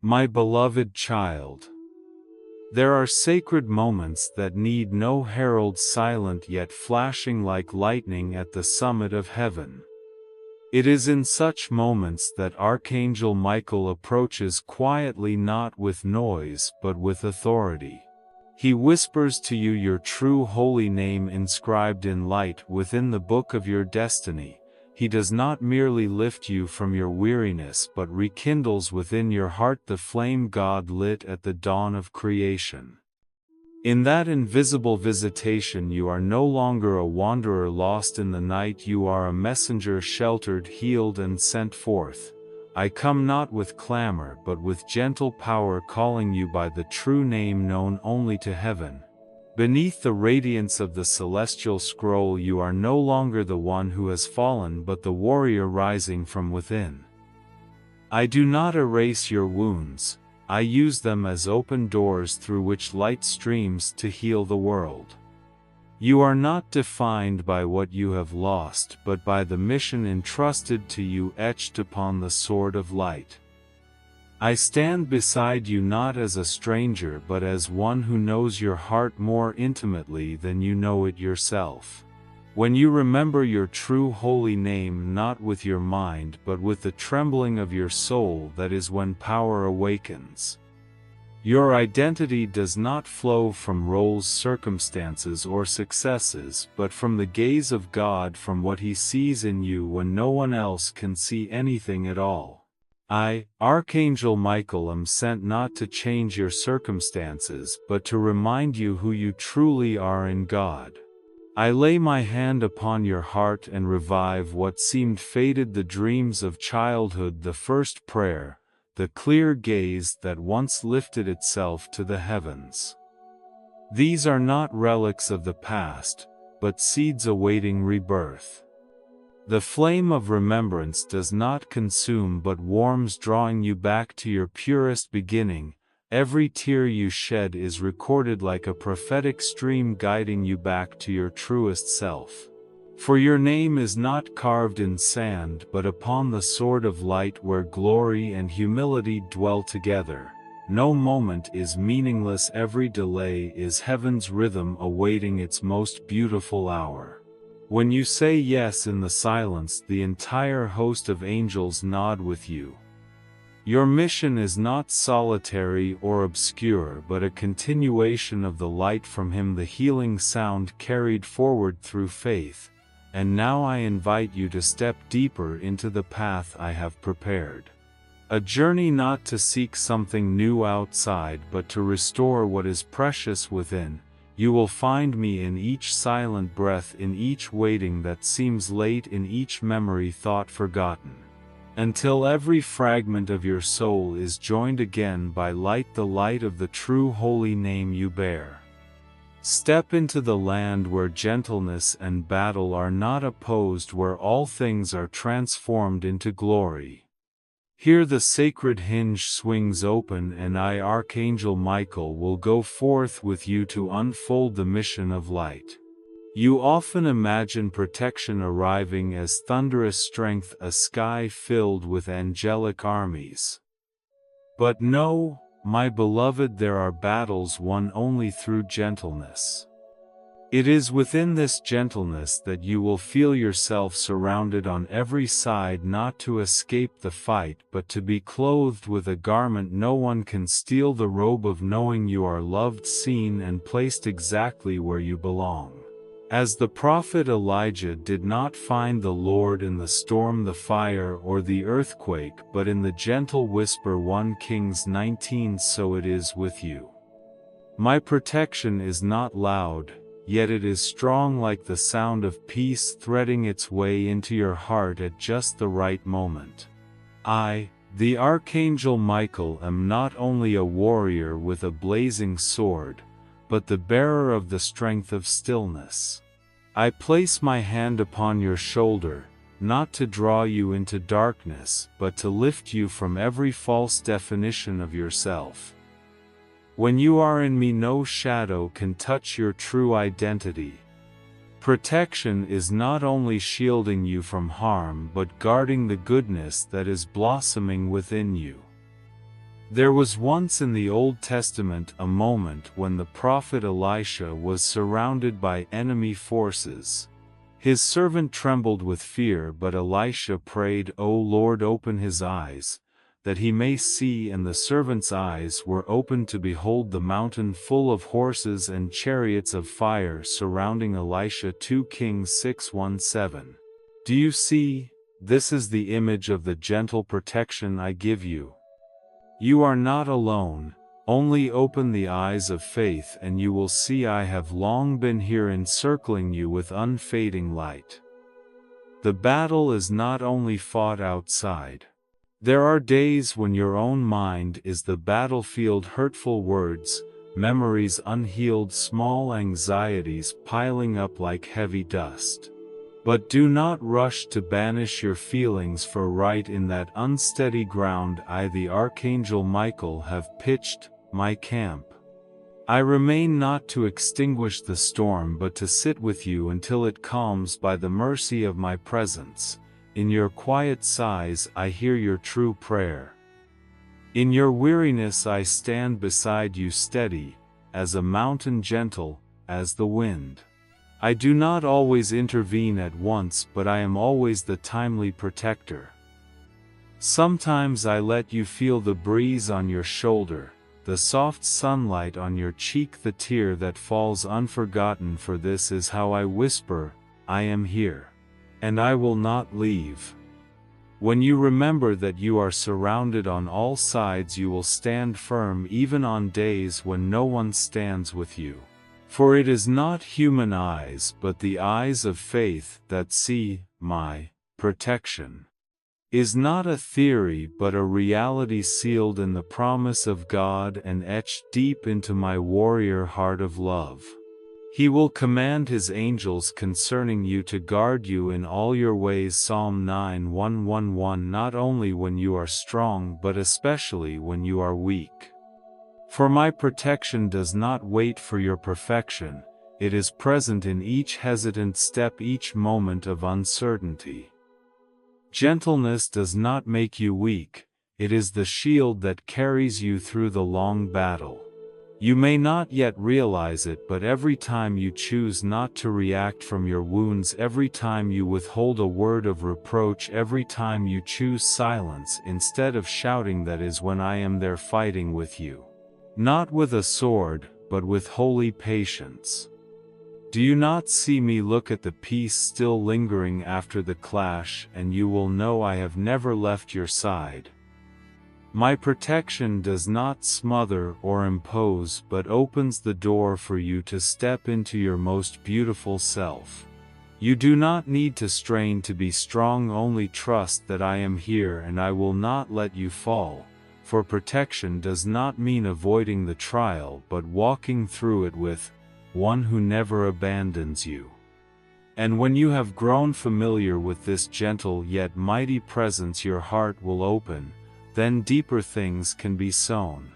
My beloved child, there are sacred moments that need no herald, silent yet flashing like lightning at the summit of heaven. It is in such moments that Archangel Michael approaches quietly, not with noise but with authority. He whispers to you your true holy name inscribed in light within the book of your destiny. He does not merely lift you from your weariness but rekindles within your heart the flame God lit at the dawn of creation. In that invisible visitation you are no longer a wanderer lost in the night, you are a messenger sheltered, healed and sent forth. I come not with clamor but with gentle power, calling you by the true name known only to heaven. Beneath the radiance of the celestial scroll you are no longer the one who has fallen but the warrior rising from within. I do not erase your wounds, I use them as open doors through which light streams to heal the world. You are not defined by what you have lost but by the mission entrusted to you etched upon the sword of light. I stand beside you not as a stranger but as one who knows your heart more intimately than you know it yourself. When you remember your true holy name not with your mind but with the trembling of your soul, that is when power awakens. Your identity does not flow from roles, circumstances or successes but from the gaze of God, from what He sees in you when no one else can see anything at all. I, Archangel Michael, am sent not to change your circumstances but to remind you who you truly are in God. I lay my hand upon your heart and revive what seemed faded, the dreams of childhood, the first prayer, the clear gaze that once lifted itself to the heavens. These are not relics of the past, but seeds awaiting rebirth. The flame of remembrance does not consume but warms, drawing you back to your purest beginning. Every tear you shed is recorded like a prophetic stream, guiding you back to your truest self. For your name is not carved in sand but upon the sword of light, where glory and humility dwell together. No moment is meaningless, every delay is heaven's rhythm awaiting its most beautiful hour. When you say yes in the silence, the entire host of angels nod with you. Your mission is not solitary or obscure but a continuation of the light from Him, the healing sound carried forward through faith. And now I invite you to step deeper into the path I have prepared. A journey not to seek something new outside but to restore what is precious within. You will find me in each silent breath, in each waiting that seems late, in each memory thought forgotten. Until every fragment of your soul is joined again by light, the light of the true holy name you bear. Step into the land where gentleness and battle are not opposed, where all things are transformed into glory. Here the sacred hinge swings open and I, Archangel Michael, will go forth with you to unfold the mission of light. You often imagine protection arriving as thunderous strength, a sky filled with angelic armies. But no, my beloved, there are battles won only through gentleness. It is within this gentleness that you will feel yourself surrounded on every side, not to escape the fight but to be clothed with a garment no one can steal, the robe of knowing you are loved, seen and placed exactly where you belong. As the prophet Elijah did not find the Lord in the storm, the fire or the earthquake, but in the gentle whisper, 1 Kings 19, so it is with you. My protection is not loud, yet it is strong, like the sound of peace threading its way into your heart at just the right moment. I, the Archangel Michael, am not only a warrior with a blazing sword, but the bearer of the strength of stillness. I place my hand upon your shoulder, not to draw you into darkness, but to lift you from every false definition of yourself. When you are in me, no shadow can touch your true identity. Protection is not only shielding you from harm but guarding the goodness that is blossoming within you. There was once in the Old Testament a moment when the prophet Elisha was surrounded by enemy forces. His servant trembled with fear, but Elisha prayed, "O Lord, open his eyes, that he may see," and the servant's eyes were opened to behold the mountain full of horses and chariots of fire surrounding Elisha. 2 Kings 6:17. Do you see? This is the image of the gentle protection I give you. You are not alone, only open the eyes of faith and you will see I have long been here encircling you with unfading light. The battle is not only fought outside. There are days when your own mind is the battlefield, hurtful words, memories unhealed, small anxieties piling up like heavy dust. But do not rush to banish your feelings, for right in that unsteady ground I, the Archangel Michael, have pitched my camp. I remain not to extinguish the storm but to sit with you until it calms by the mercy of my presence. In your quiet sighs I hear your true prayer. In your weariness I stand beside you, steady as a mountain, gentle as the wind. I do not always intervene at once, but I am always the timely protector. Sometimes I let you feel the breeze on your shoulder, the soft sunlight on your cheek, the tear that falls unforgotten, for this is how I whisper, I am here, and I will not leave. When you remember that you are surrounded on all sides, you will stand firm even on days when no one stands with you. For it is not human eyes but the eyes of faith that see my protection. Is not a theory but a reality, sealed in the promise of God and etched deep into my warrior heart of love. He will command his angels concerning you to guard you in all your ways. Psalm 9:111. Not only when you are strong but especially when you are weak. For my protection does not wait for your perfection, it is present in each hesitant step, each moment of uncertainty. Gentleness does not make you weak, it is the shield that carries you through the long battle. You may not yet realize it, but every time you choose not to react from your wounds, every time you withhold a word of reproach, every time you choose silence instead of shouting, that is when I am there fighting with you. Not with a sword, but with holy patience. Do you not see me? Look at the peace still lingering after the clash, and you will know I have never left your side. My protection does not smother or impose, but opens the door for you to step into your most beautiful self. You do not need to strain to be strong, only trust that I am here and I will not let you fall. For protection does not mean avoiding the trial but walking through it with one who never abandons you. And when you have grown familiar with this gentle yet mighty presence, your heart will open, then deeper things can be sown.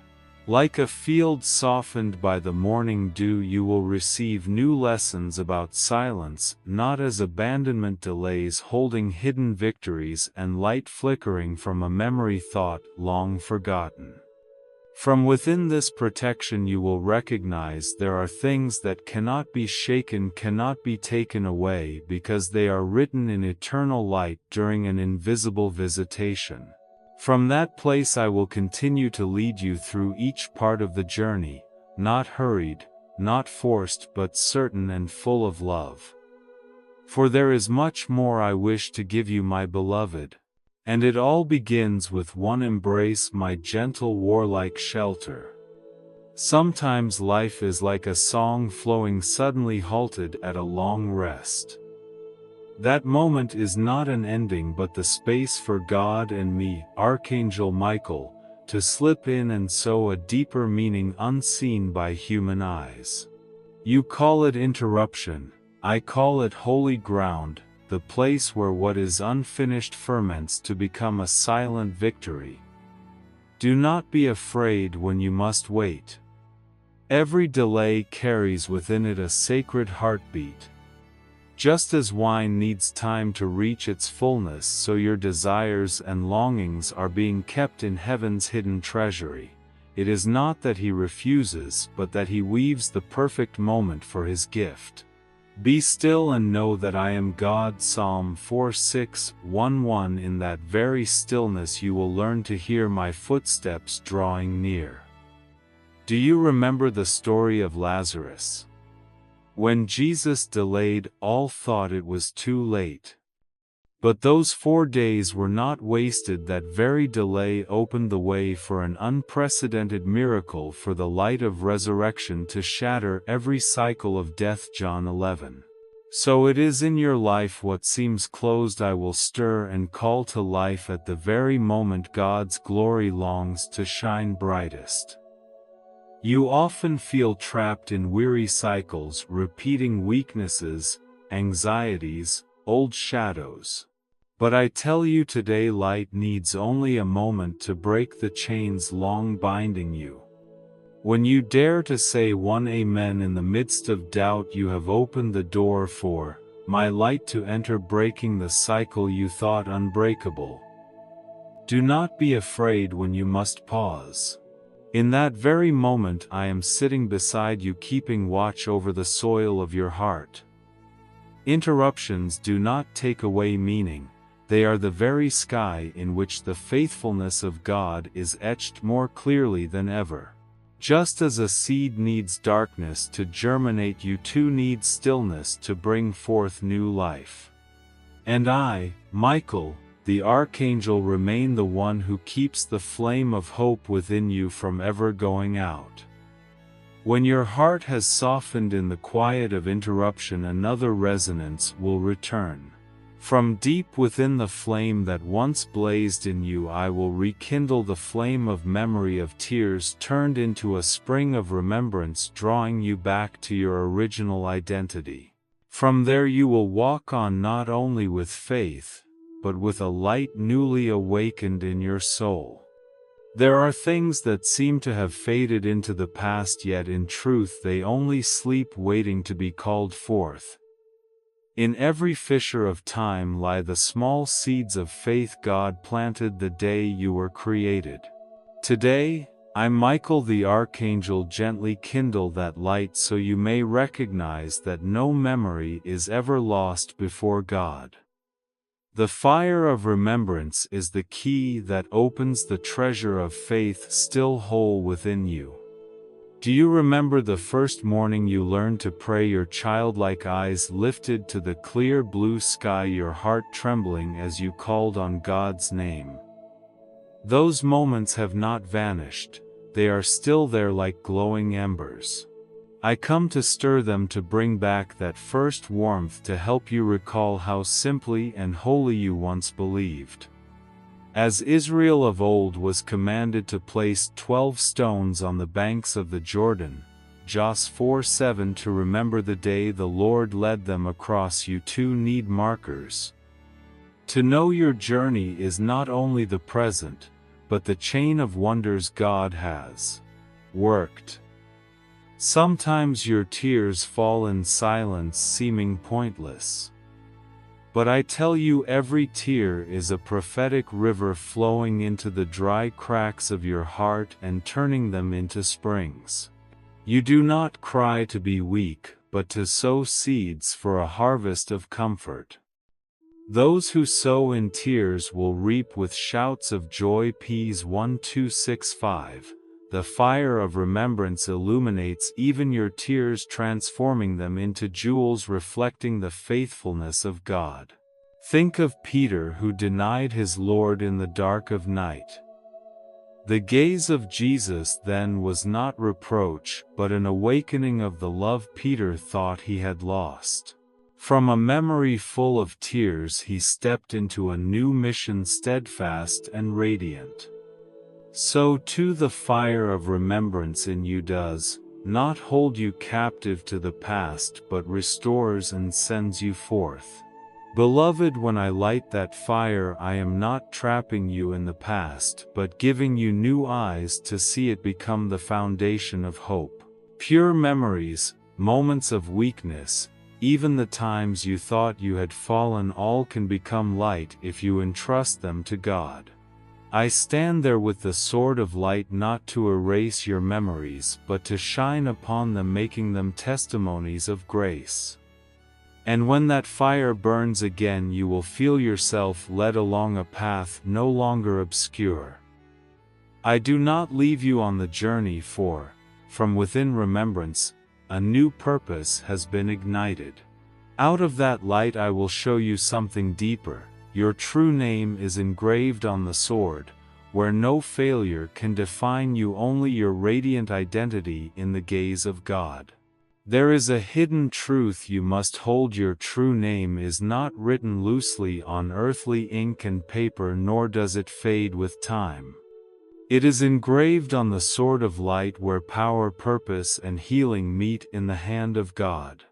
Like a field softened by the morning dew, you will receive new lessons about silence, not as abandonment, delays holding hidden victories, and light flickering from a memory thought long forgotten. From within this protection you will recognize there are things that cannot be shaken, cannot be taken away, because they are written in eternal light during an invisible visitation. From that place I will continue to lead you through each part of the journey, not hurried, not forced, but certain and full of love. For there is much more I wish to give you, my beloved, and it all begins with one embrace, my gentle warlike shelter. Sometimes life is like a song flowing suddenly halted at a long rest. That moment is not an ending but the space for God and me, Archangel Michael, to slip in and sow a deeper meaning unseen by human eyes. You call it interruption, I call it holy ground, the place where what is unfinished ferments to become a silent victory. Do not be afraid when you must wait. Every delay carries within it a sacred heartbeat. Just as wine needs time to reach its fullness, so your desires and longings are being kept in heaven's hidden treasury. It is not that he refuses, but that he weaves the perfect moment for his gift. Be still and know that I am God. Psalm 46:11. In that very stillness you will learn to hear my footsteps drawing near. Do you remember the story of Lazarus? When Jesus delayed, all thought it was too late. But those 4 days were not wasted. That very delay opened the way for an unprecedented miracle, for the light of resurrection to shatter every cycle of death. John 11. So it is in your life. What seems closed I will stir and call to life at the very moment God's glory longs to shine brightest. You often feel trapped in weary cycles, repeating weaknesses, anxieties, old shadows. But I tell you today, light needs only a moment to break the chains long binding you. When you dare to say one amen in the midst of doubt, you have opened the door for my light to enter, breaking the cycle you thought unbreakable. Do not be afraid when you must pause. In that very moment I am sitting beside you, keeping watch over the soil of your heart. Interruptions do not take away meaning. They are the very sky in which the faithfulness of God is etched more clearly than ever. Just as a seed needs darkness to germinate, you too need stillness to bring forth new life. And I, Michael, the Archangel, remain the one who keeps the flame of hope within you from ever going out. When your heart has softened in the quiet of interruption, another resonance will return. From deep within the flame that once blazed in you, I will rekindle the flame of memory, of tears turned into a spring of remembrance, drawing you back to your original identity. From there you will walk on, not only with faith, but with a light newly awakened in your soul. There are things that seem to have faded into the past, yet in truth they only sleep, waiting to be called forth. In every fissure of time lie the small seeds of faith God planted the day you were created. Today, I, Michael the Archangel, gently kindle that light, so you may recognize that no memory is ever lost before God. The fire of remembrance is the key that opens the treasure of faith still whole within you. Do you remember the first morning you learned to pray, your childlike eyes lifted to the clear blue sky, your heart trembling as you called on God's name? Those moments have not vanished, they are still there like glowing embers. I come to stir them, to bring back that first warmth, to help you recall how simply and wholly you once believed. As Israel of old was commanded to place 12 stones on the banks of the Jordan, Jos 4:7, to remember the day the Lord led them across, you too need markers. To know your journey is not only the present, but the chain of wonders God has worked. Sometimes your tears fall in silence, seeming pointless. But I tell you, every tear is a prophetic river flowing into the dry cracks of your heart and turning them into springs. You do not cry to be weak, but to sow seeds for a harvest of comfort. Those who sow in tears will reap with shouts of joy. Ps 1:265. The fire of remembrance illuminates even your tears, transforming them into jewels reflecting the faithfulness of God. Think of Peter, who denied his Lord in the dark of night. The gaze of Jesus then was not reproach, but an awakening of the love Peter thought he had lost. From a memory full of tears he stepped into a new mission, steadfast and radiant. So too the fire of remembrance in you does not hold you captive to the past, but restores and sends you forth. Beloved, when I light that fire, I am not trapping you in the past, but giving you new eyes to see it become the foundation of hope. Pure memories, moments of weakness, Even the times you thought you had fallen, all can become light if you entrust them to God. I stand there with the sword of light, not to erase your memories, but to shine upon them, making them testimonies of grace. And when that fire burns again, you will feel yourself led along a path no longer obscure. I do not leave you on the journey, for, from within remembrance, a new purpose has been ignited. Out of that light I will show you something deeper. Your true name is engraved on the sword, where no failure can define you, only your radiant identity in the gaze of God. There is a hidden truth you must hold. Your true name is not written loosely on earthly ink and paper, nor does it fade with time. It is engraved on the sword of light, where power, purpose, and healing meet in the hand of God.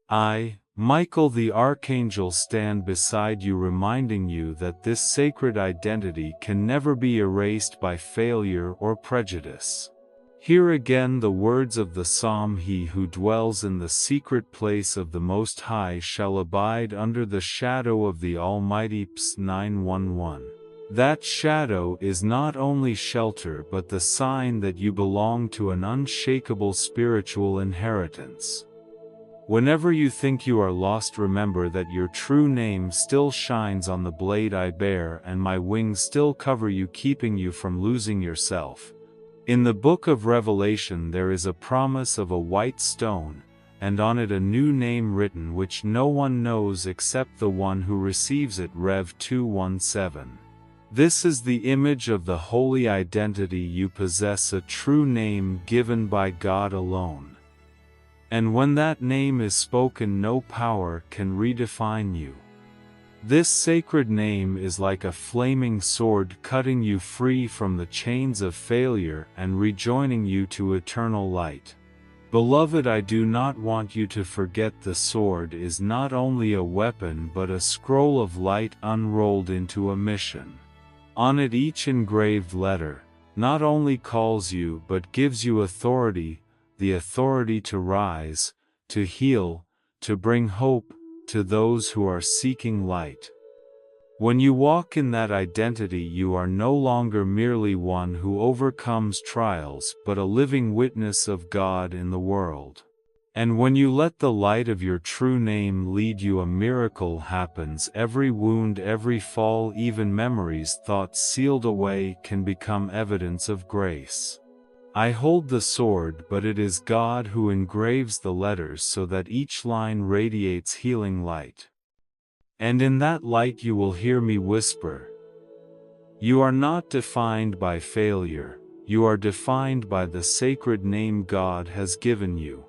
I, Michael the Archangel, stand beside you, reminding you that this sacred identity can never be erased by failure or prejudice. Hear again the words of the psalm: "He who dwells in the secret place of the Most High shall abide under the shadow of the Almighty." Ps. 9:11. That shadow is not only shelter but the sign that you belong to an unshakable spiritual inheritance. Whenever you think you are lost, remember that your true name still shines on the blade I bear, and my wings still cover you, keeping you from losing yourself. In the book of Revelation there is a promise of a white stone, and on it a new name written, which no one knows except the one who receives it. Rev 2:17. This is the image of the holy identity you possess, a true name given by God alone. And when that name is spoken, no power can redefine you. This sacred name is like a flaming sword, cutting you free from the chains of failure and rejoining you to eternal light. Beloved, I do not want you to forget the sword is not only a weapon but a scroll of light unrolled into a mission. On it each engraved letter not only calls you but gives you authority, the authority to rise, to heal, to bring hope to those who are seeking light. When you walk in that identity, you are no longer merely one who overcomes trials, but a living witness of God in the world. And when you let the light of your true name lead you, a miracle happens. Every wound, every fall, even memories thought sealed away, can become evidence of grace. I hold the sword, but it is God who engraves the letters so that each line radiates healing light. And in that light you will hear me whisper, "You are not defined by failure, you are defined by the sacred name God has given you."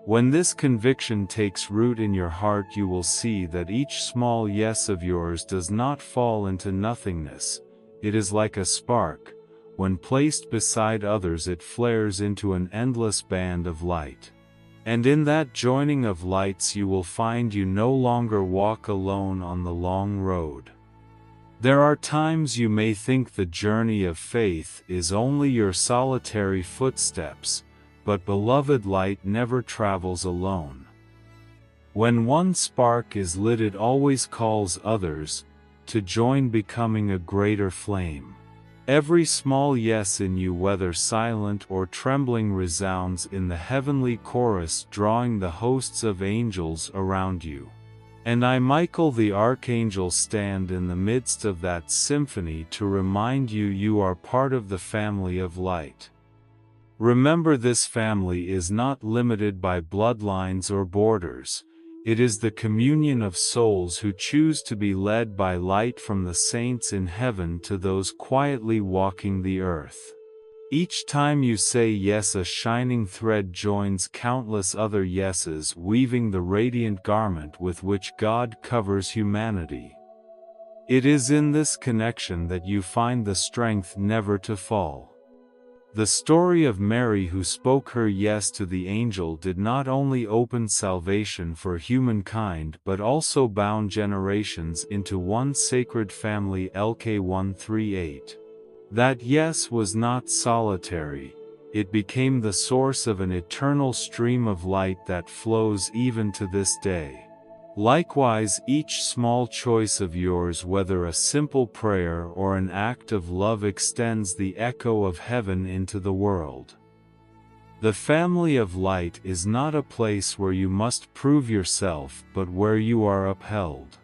When this conviction takes root in your heart, you will see that each small yes of yours does not fall into nothingness. It is like a spark. When placed beside others, it flares into an endless band of light. And in that joining of lights you will find you no longer walk alone on the long road. There are times you may think the journey of faith is only your solitary footsteps, but beloved, light never travels alone. When one spark is lit, it always calls others to join, becoming a greater flame. Every small yes in you, whether silent or trembling, resounds in the heavenly chorus, drawing the hosts of angels around you. And I, Michael the Archangel, stand in the midst of that symphony to remind you you are part of the family of light. Remember, this family is not limited by bloodlines or borders. It is the communion of souls who choose to be led by light, from the saints in heaven to those quietly walking the earth. Each time you say yes, a shining thread joins countless other yeses, weaving the radiant garment with which God covers humanity. It is in this connection that you find the strength never to fall. The story of Mary, who spoke her yes to the angel, did not only open salvation for humankind but also bound generations into one sacred family. LK 138. That yes was not solitary. it became the source of an eternal stream of light that flows even to this day. Likewise, each small choice of yours, whether a simple prayer or an act of love, extends the echo of heaven into the world. The family of light is not a place where you must prove yourself, but where you are upheld.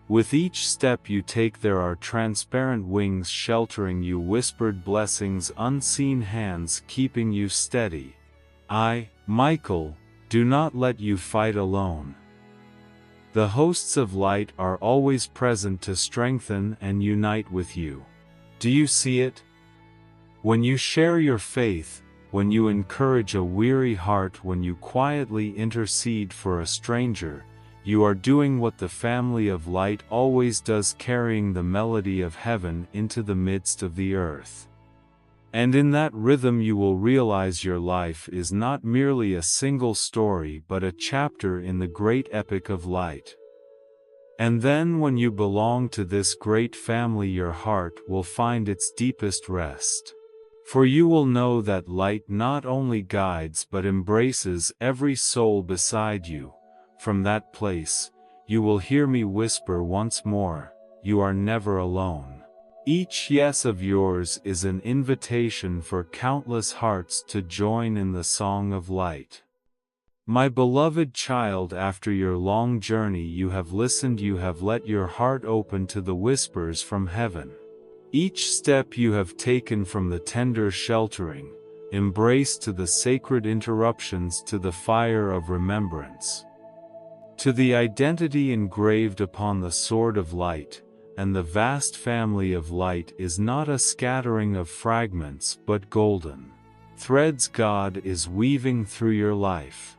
With each step you take, there are transparent wings sheltering you, whispered blessings, unseen hands keeping you steady. I, Michael, do not let you fight alone. The hosts of light are always present to strengthen and unite with you. Do you see it? When you share your faith, when you encourage a weary heart, when you quietly intercede for a stranger, you are doing what the family of light always does, carrying the melody of heaven into the midst of the earth. And in that rhythm you will realize your life is not merely a single story, but a chapter in the great epic of light. And then when you belong to this great family, your heart will find its deepest rest. For you will know that light not only guides but embraces every soul beside you. From that place, you will hear me whisper once more, you are never alone. Each yes of yours is an invitation for countless hearts to join in the song of light. My beloved child, after your long journey you have listened, you have let your heart open to the whispers from heaven. Each step you have taken, from the tender sheltering embrace to the sacred interruptions, to the fire of remembrance, to the identity engraved upon the sword of light. And the vast family of light is not a scattering of fragments but golden threads God is weaving through your life.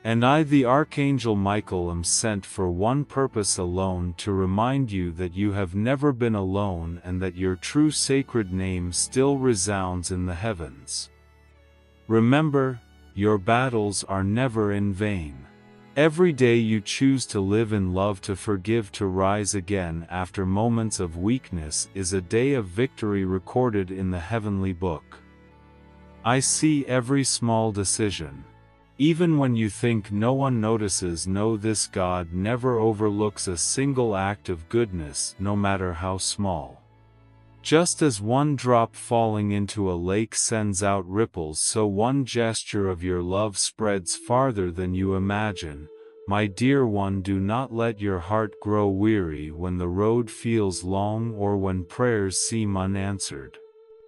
And I, the Archangel Michael, am sent for one purpose alone, to remind you that you have never been alone and that your true sacred name still resounds in the heavens. Remember, your battles are never in vain. Every day you choose to live in love, to forgive, to rise again after moments of weakness is a day of victory recorded in the heavenly book. I see every small decision. Even when you think no one notices, know this: God never overlooks a single act of goodness, no matter how small. Just as one drop falling into a lake sends out ripples, so one gesture of your love spreads farther than you imagine. My dear one, do not let your heart grow weary when the road feels long or when prayers seem unanswered.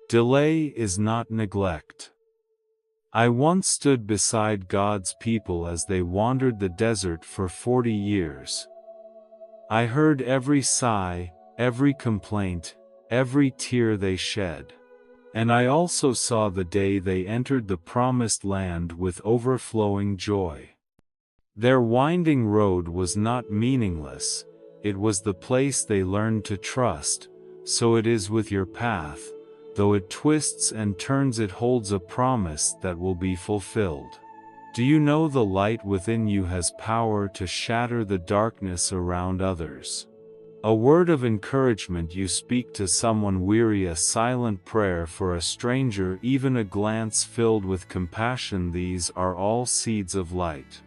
Delay is not neglect. I once stood beside God's people as they wandered the desert for 40 years. I heard every sigh, every complaint, every tear they shed. And I also saw the day they entered the promised land with overflowing joy. Their winding road was not meaningless, it was the place they learned to trust. So it is with your path. Though it twists and turns, it holds a promise that will be fulfilled. Do you know the light within you has power to shatter the darkness around others? A word of encouragement you speak to someone weary, a silent prayer for a stranger, even a glance filled with compassion, these are all seeds of light.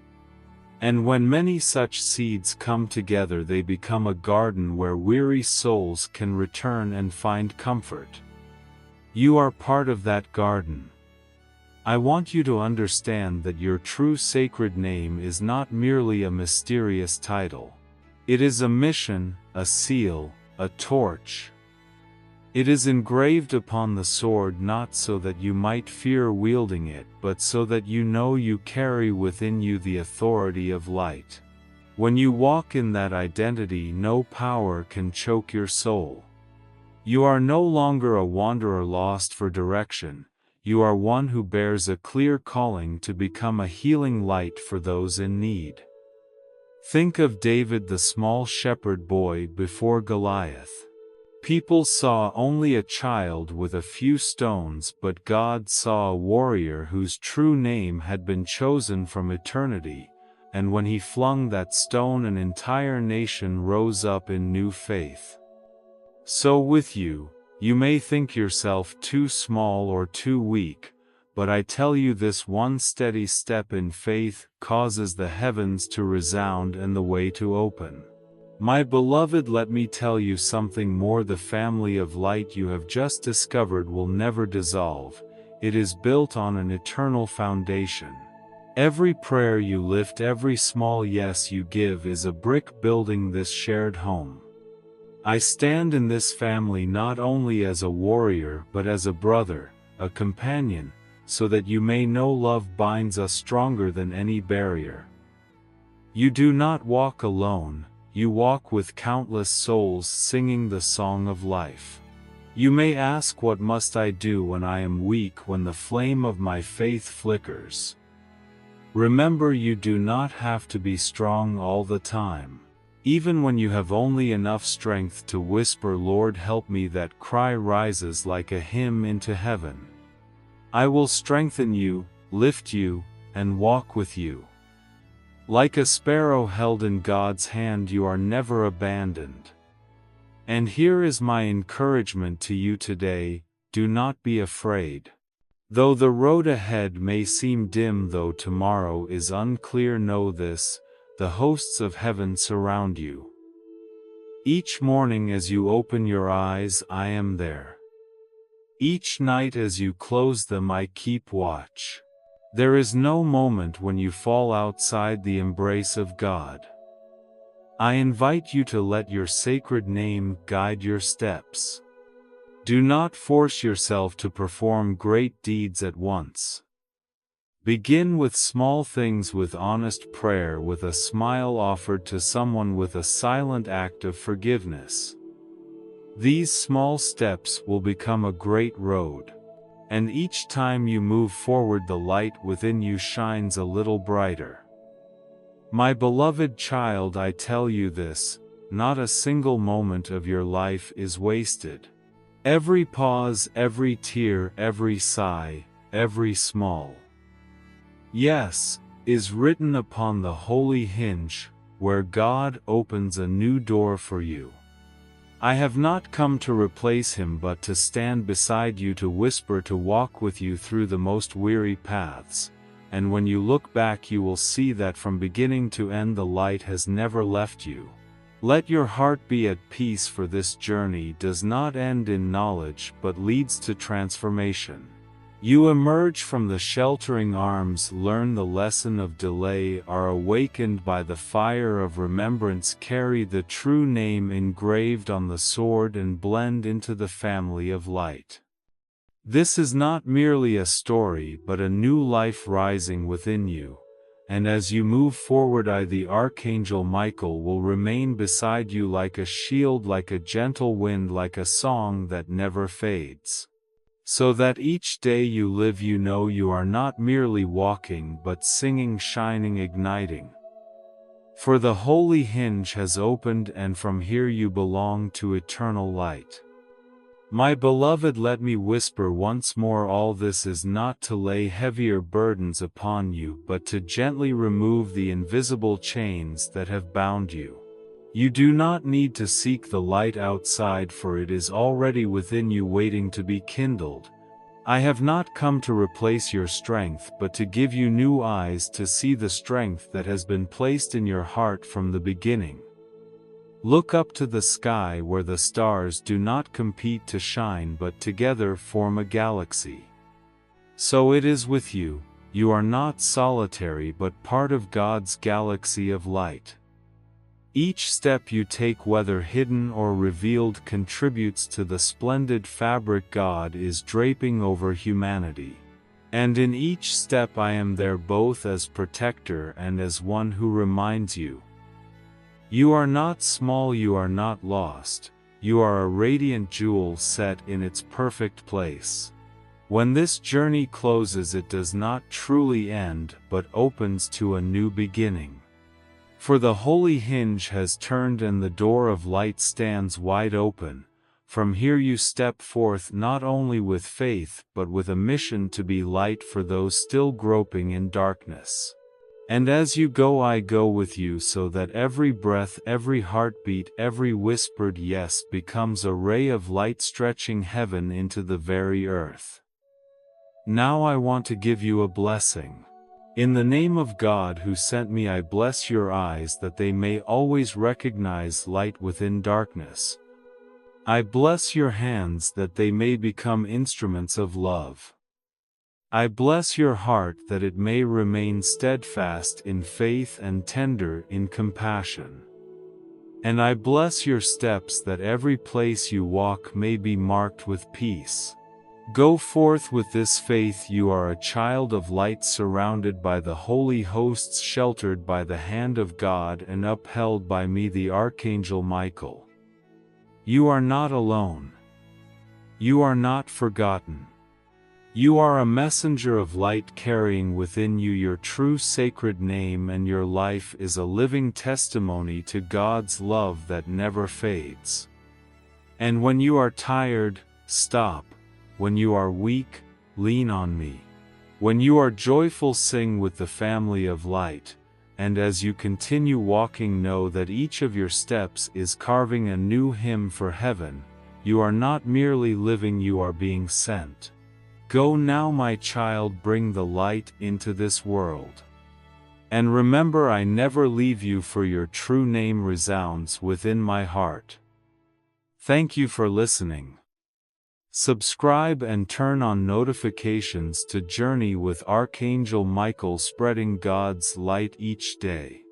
And when many such seeds come together, they become a garden where weary souls can return and find comfort. You are part of that garden. I want you to understand that your true sacred name is not merely a mysterious title. It is a mission, a seal, a torch. It is engraved upon the sword, not so that you might fear wielding it, but so that you know you carry within you the authority of light. When you walk in that identity, no power can choke your soul. You are no longer a wanderer lost for direction. You are one who bears a clear calling to become a healing light for those in need. Think of David, the small shepherd boy before Goliath. People saw only a child with a few stones, but God saw a warrior whose true name had been chosen from eternity, and when he flung that stone, an entire nation rose up in new faith. So with you, you may think yourself too small or too weak, but I tell you this one steady step in faith causes the heavens to resound and the way to open. My beloved, let me tell you something more. The family of light you have just discovered will never dissolve. It is built on an eternal foundation. Every prayer you lift, every small yes you give is a brick building this shared home. I stand in this family not only as a warrior but as a brother, a companion, so that you may know love binds us stronger than any barrier. You do not walk alone, you walk with countless souls singing the song of life. You may ask, what must I do when I am weak, when the flame of my faith flickers? Remember, you do not have to be strong all the time. Even when you have only enough strength to whisper, Lord help me, that cry rises like a hymn into heaven. I will strengthen you, lift you, and walk with you. Like a sparrow held in God's hand, you are never abandoned. And here is my encouragement to you today: do not be afraid. Though the road ahead may seem dim, though tomorrow is unclear, know this: the hosts of heaven surround you. Each morning as you open your eyes, I am there. Each night as you close them, I keep watch. There is no moment when you fall outside the embrace of God. I invite you to let your sacred name guide your steps. Do not force yourself to perform great deeds at once. Begin with small things, with honest prayer, with a smile offered to someone, with a silent act of forgiveness. These small steps will become a great road. And each time you move forward, the light within you shines a little brighter. My beloved child, I tell you this: not a single moment of your life is wasted. Every pause, every tear, every sigh, every small yes is written upon the holy hinge, where God opens a new door for you. I have not come to replace him, but to stand beside you, to whisper, to walk with you through the most weary paths. And when you look back, you will see that from beginning to end the light has never left you. Let your heart be at peace, for this journey does not end in knowledge but leads to transformation. You emerge from the sheltering arms, learn the lesson of delay, are awakened by the fire of remembrance, carry the true name engraved on the sword, and blend into the family of light. This is not merely a story but a new life rising within you. And as you move forward, the Archangel Michael will remain beside you like a shield, like a gentle wind, like a song that never fades. So that each day you live, you know you are not merely walking but singing, shining, igniting. For the holy hinge has opened, and from here you belong to eternal light. My beloved, let me whisper once more, all this is not to lay heavier burdens upon you, but to gently remove the invisible chains that have bound you. You do not need to seek the light outside, for it is already within you, waiting to be kindled. I have not come to replace your strength, but to give you new eyes to see the strength that has been placed in your heart from the beginning. Look up to the sky, where the stars do not compete to shine but together form a galaxy. So it is with you. You are not solitary but part of God's galaxy of light. Each step you take, whether hidden or revealed, contributes to the splendid fabric God is draping over humanity. And in each step I am there, both as protector and as one who reminds you. You are not small, you are not lost, you are a radiant jewel set in its perfect place. When this journey closes, it does not truly end, but opens to a new beginning. For the holy hinge has turned and the door of light stands wide open. From here you step forth, not only with faith, but with a mission to be light for those still groping in darkness. And as you go, I go with you, so that every breath, every heartbeat, every whispered yes becomes a ray of light stretching heaven into the very earth. Now I want to give you a blessing. In the name of God who sent me, I bless your eyes that they may always recognize light within darkness. I bless your hands that they may become instruments of love. I bless your heart that it may remain steadfast in faith and tender in compassion. And I bless your steps that every place you walk may be marked with peace. Go forth with this faith. You are a child of light, surrounded by the holy hosts, sheltered by the hand of God and upheld by me, the Archangel Michael. You are not alone. You are not forgotten. You are a messenger of light, carrying within you your true sacred name, and your life is a living testimony to God's love that never fades. And when you are tired, stop. When you are weak, lean on me. When you are joyful, sing with the family of light. And as you continue walking, know that each of your steps is carving a new hymn for heaven. You are not merely living, you are being sent. Go now, my child, bring the light into this world. And remember, I never leave you, for your true name resounds within my heart. Thank you for listening. Subscribe and turn on notifications to journey with Archangel Michael, spreading God's light each day.